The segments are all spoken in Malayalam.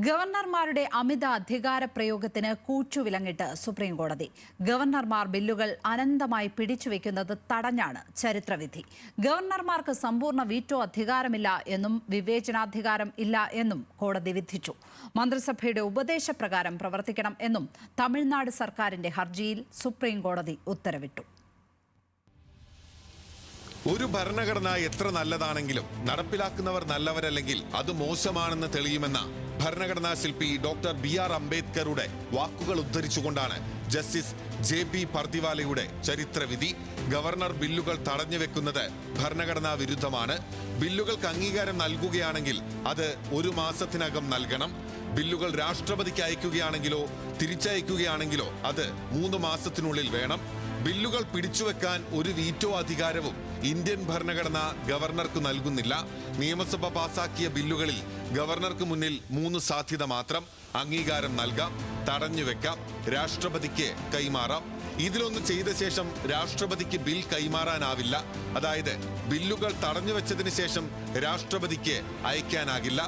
ഗവർണർമാരുടെ അമിത അധികാര പ്രയോഗത്തിന് കൂച്ചുവിലങ്ങിട്ട് സുപ്രീം കോടതി. ഗവർണർമാർ ബില്ലുകൾ അനന്തമായി പിടിച്ചുവെക്കുന്നത് തടഞ്ഞാണ് ചരിത്രവിധി. ഗവർണർമാർക്ക് സമ്പൂർണ്ണ വീറ്റോ അധികാരമില്ല എന്നും വിവേചനാധികാരം ഇല്ല എന്നും കോടതി വിധിച്ചു. മന്ത്രിസഭയുടെ ഉപദേശപ്രകാരം പ്രവർത്തിക്കണം എന്നും തമിഴ്നാട് സർക്കാരിന്റെ ഹർജിയിൽ സുപ്രീം കോടതി ഉത്തരവിട്ടു. ഒരു ഭരണഘടന എത്ര നല്ലതാണെങ്കിലും നടപ്പിലാക്കുന്നവർ നല്ലവരല്ലെങ്കിൽ അത് മോശമാണെന്ന് തെളിയുമെന്ന ഭരണഘടനാ ശില്പി ഡോക്ടർ BR അംബേദ്കറുടെ വാക്കുകൾ ഉദ്ധരിച്ചുകൊണ്ടാണ് ജസ്റ്റിസ് JB പർദിവാലയുടെ ചരിത്രവിധി. ഗവർണർ ബില്ലുകൾ തടഞ്ഞുവെക്കുന്നത് ഭരണഘടനാ വിരുദ്ധമാണ്. ബില്ലുകൾക്ക് അംഗീകാരം നൽകുകയാണെങ്കിൽ അത് 1 മാസത്തിനകം നൽകണം. ബില്ലുകൾ രാഷ്ട്രപതിക്ക് അയക്കുകയാണെങ്കിലോ തിരിച്ചയക്കുകയാണെങ്കിലോ അത് 3 മാസത്തിനുള്ളിൽ വേണം. ബില്ലുകൾ പിടിച്ചുവെക്കാൻ ഒരു വീറ്റോ അധികാരവും ഇന്ത്യൻ ഭരണഘടന ഗവർണർക്ക് നൽകുന്നില്ല. നിയമസഭ പാസാക്കിയ ബില്ലുകളിൽ ഗവർണർക്ക് മുന്നിൽ 3 സാധ്യത മാത്രം: അംഗീകാരം നൽകാം, തടഞ്ഞുവെക്കാം, രാഷ്ട്രപതിക്ക് കൈമാറാം. ഇതിലൊന്ന് ചെയ്ത ശേഷം രാഷ്ട്രപതിക്ക് ബിൽ കൈമാറാനാവില്ല. അതായത് ബില്ലുകൾ തടഞ്ഞുവെച്ചതിന് ശേഷം രാഷ്ട്രപതിക്ക് അയക്കാനാകില്ല.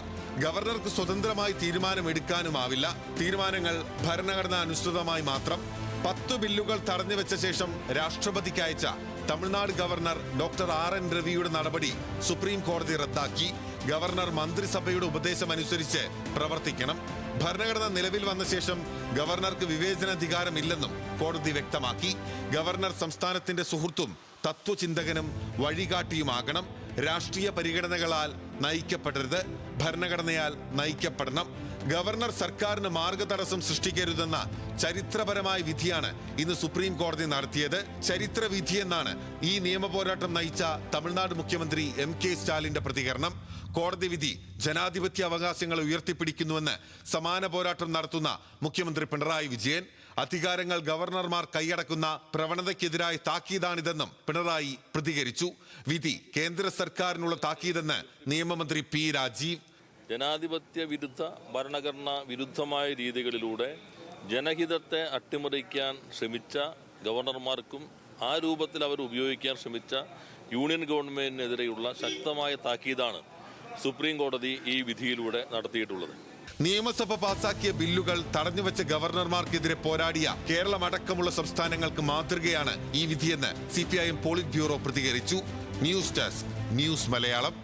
ഗവർണർക്ക് സ്വതന്ത്രമായി തീരുമാനമെടുക്കാനുമാവില്ല. തീരുമാനങ്ങൾ ഭരണഘടന അനുസൃതമായി മാത്രം. 10 ബില്ലുകൾ തടഞ്ഞുവെച്ച ശേഷം രാഷ്ട്രപതിക്ക് അയച്ച തമിഴ്നാട് ഗവർണർ ഡോക്ടർ RN രവിയുടെ നടപടി സുപ്രീം കോടതി റദ്ദാക്കി. ഗവർണർ മന്ത്രിസഭയുടെ ഉപദേശമനുസരിച്ച് പ്രവർത്തിക്കണം. ഭരണഘടന നിലവിൽ വന്ന ശേഷം ഗവർണർക്ക് വിവേചനാധികാരമില്ലെന്നും കോടതി വ്യക്തമാക്കി. ഗവർണർ സംസ്ഥാനത്തിന്റെ സുഹൃത്തും തത്വചിന്തകനും വഴികാട്ടിയുമാകണം. രാഷ്ട്രീയ പരിഗണനകളാൽ നയിക്കപ്പെടരുത്, ഭരണഘടനയാൽ നയിക്കപ്പെടണം. ഗവർണർ സർക്കാരിന് മാർഗതടസ്സം സൃഷ്ടിക്കരുതെന്ന ചരിത്രപരമായ വിധിയാണ് ഇന്ന് സുപ്രീം കോടതി നടത്തിയത്. ചരിത്രവിധി എന്നാണ് ഈ നിയമപോരാട്ടം നയിച്ച തമിഴ്നാട് മുഖ്യമന്ത്രി MK സ്റ്റാലിന്റെ പ്രതികരണം. കോടതി വിധി ജനാധിപത്യ അവകാശങ്ങളെ ഉയർത്തിപ്പിടിക്കുന്നുവെന്ന് സമാന പോരാട്ടം നടത്തുന്ന മുഖ്യമന്ത്രി പിണറായി വിജയൻ. അധികാരങ്ങൾ ഗവർണർമാർ കൈയടക്കുന്ന പ്രവണതയ്ക്കെതിരായ താക്കീതാണിതെന്നും പിണറായി പ്രതികരിച്ചു. വിധി കേന്ദ്ര സർക്കാരിനുള്ള താക്കീതെന്ന് നിയമമന്ത്രി P രാജീവ്. ജനാധിപത്യ വിരുദ്ധ ഭരണഘടന വിരുദ്ധമായ രീതികളിലൂടെ ജനഹിതത്തെ അട്ടിമറിക്കാൻ ശ്രമിച്ച ഗവർണർമാർക്കും ആ രൂപത്തിൽ അവർ ഉപയോഗിക്കാൻ ശ്രമിച്ച യൂണിയൻ ഗവൺമെന്റിനെതിരെയുള്ള ശക്തമായ താക്കീതാണ് സുപ്രീം കോടതി ഈ വിധിയിലൂടെ നടത്തിയിട്ടുള്ളത്. നിയമസഭ പാസാക്കിയ ബില്ലുകൾ തടഞ്ഞുവെച്ച ഗവർണർമാർക്കെതിരെ പോരാടിയ കേരളമടക്കമുള്ള സംസ്ഥാനങ്ങൾക്ക് മാതൃകയാണ് ഈ വിധിയെന്ന് CPIM പോളിറ്റ് ബ്യൂറോ പ്രതികരിച്ചു. News desk, news Malayalam.